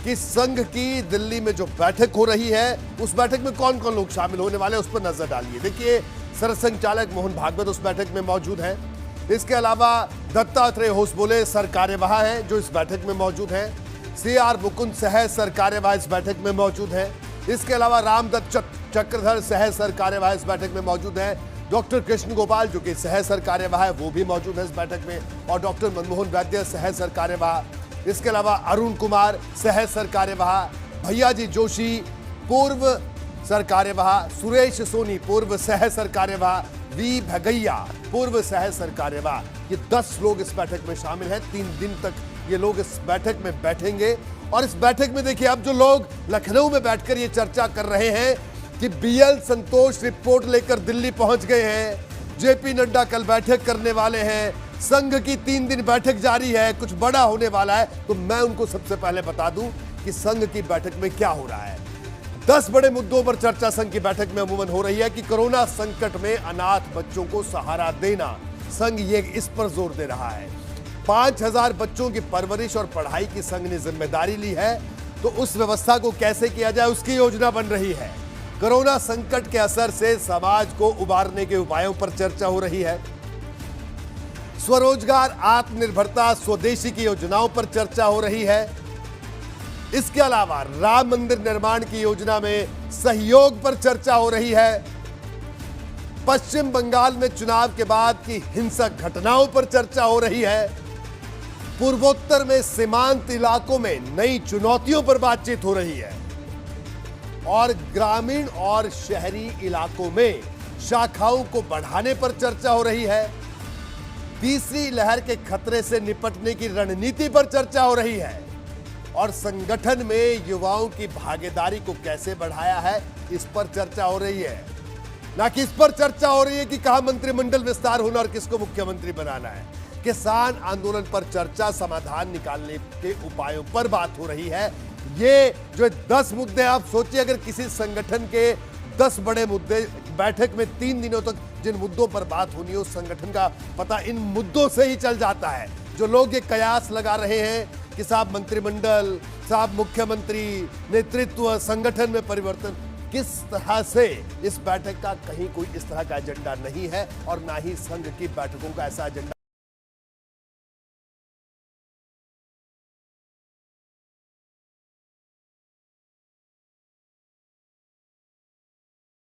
कि संघ की दिल्ली में जो बैठक हो रही है उस बैठक में कौन कौन लोग शामिल होने वाले हैं उस पर नजर डालिए। देखिए, सरसंघचालक मोहन भागवत उस बैठक में मौजूद हैं। इसके अलावा दत्तात्रेय होसबोले सर कार्यवाह हैं जो इस बैठक में मौजूद हैं। CR मुकुंद सह सर कार्यवाह इस बैठक में मौजूद हैं। इसके अलावा रामदत्त चक्रधर सह सर कार्यवाह इस बैठक में मौजूद हैं। डॉक्टर कृष्ण गोपाल जो कि सह सर कार्यवाह है वो भी मौजूद है इस बैठक में, और डॉक्टर मनमोहन वैद्य सह सर कार्यवाह। इसके अलावा अरुण कुमार सह सर कार्यवाह, भैयाजी जोशी पूर्व सर कार्यवाह, सुरेश सोनी पूर्व सह सर कार्यवाह, वी भगैया पूर्व सह सर कार्यवाह। ये 10 लोग इस बैठक में शामिल हैं। 3 दिन तक ये लोग इस बैठक में बैठेंगे। और इस बैठक में देखिए, अब जो लोग लखनऊ में बैठकर ये चर्चा कर रहे हैं कि BL संतोष रिपोर्ट लेकर दिल्ली पहुंच गए हैं, JP नड्डा कल बैठक करने वाले हैं, संघ की 3 दिन बैठक जारी है, कुछ बड़ा होने वाला है, तो मैं उनको सबसे पहले बता दूं कि संघ की बैठक में क्या हो रहा है। 10 बड़े मुद्दों पर चर्चा संघ की बैठक में अमूमन हो रही है कि कोरोना संकट में अनाथ बच्चों को सहारा देना, संघ ये इस पर जोर दे रहा है। 5000 बच्चों की परवरिश और पढ़ाई की संघ ने जिम्मेदारी ली है, तो उस व्यवस्था को कैसे किया जाए उसकी योजना बन रही है। कोरोना संकट के असर से समाज को उबारने के उपायों पर चर्चा हो रही है। स्वरोजगार, आत्मनिर्भरता, स्वदेशी की योजनाओं पर चर्चा हो रही है। इसके अलावा राम मंदिर निर्माण की योजना में सहयोग पर चर्चा हो रही है। पश्चिम बंगाल में चुनाव के बाद की हिंसक घटनाओं पर चर्चा हो रही है। पूर्वोत्तर में सीमांत इलाकों में नई चुनौतियों पर बातचीत हो रही है। और ग्रामीण और शहरी इलाकों में शाखाओं को बढ़ाने पर चर्चा हो रही है। तीसरी लहर के खतरे से निपटने की रणनीति पर चर्चा हो रही है। और संगठन में युवाओं की भागीदारी को कैसे बढ़ाया है इस पर चर्चा हो रही है। ना कि इस पर चर्चा हो रही है कि कहां मंत्रिमंडल विस्तार होना और किसको मुख्यमंत्री बनाना है। किसान आंदोलन पर चर्चा, समाधान निकालने के उपायों पर बात हो रही है। ये जो 10 मुद्दे, आप सोचिए अगर किसी संगठन के 10 बड़े मुद्दे, बैठक में 3 दिनों तक जिन मुद्दों पर बात होनी है उस संगठन का पता इन मुद्दों से ही चल जाता है। जो लोग ये कयास लगा रहे हैं कि साहब मंत्रिमंडल, साहब मुख्यमंत्री, नेतृत्व, संगठन में परिवर्तन, किस तरह से इस बैठक का कहीं कोई इस तरह का एजेंडा नहीं है और ना ही संघ की बैठकों का ऐसा एजेंडा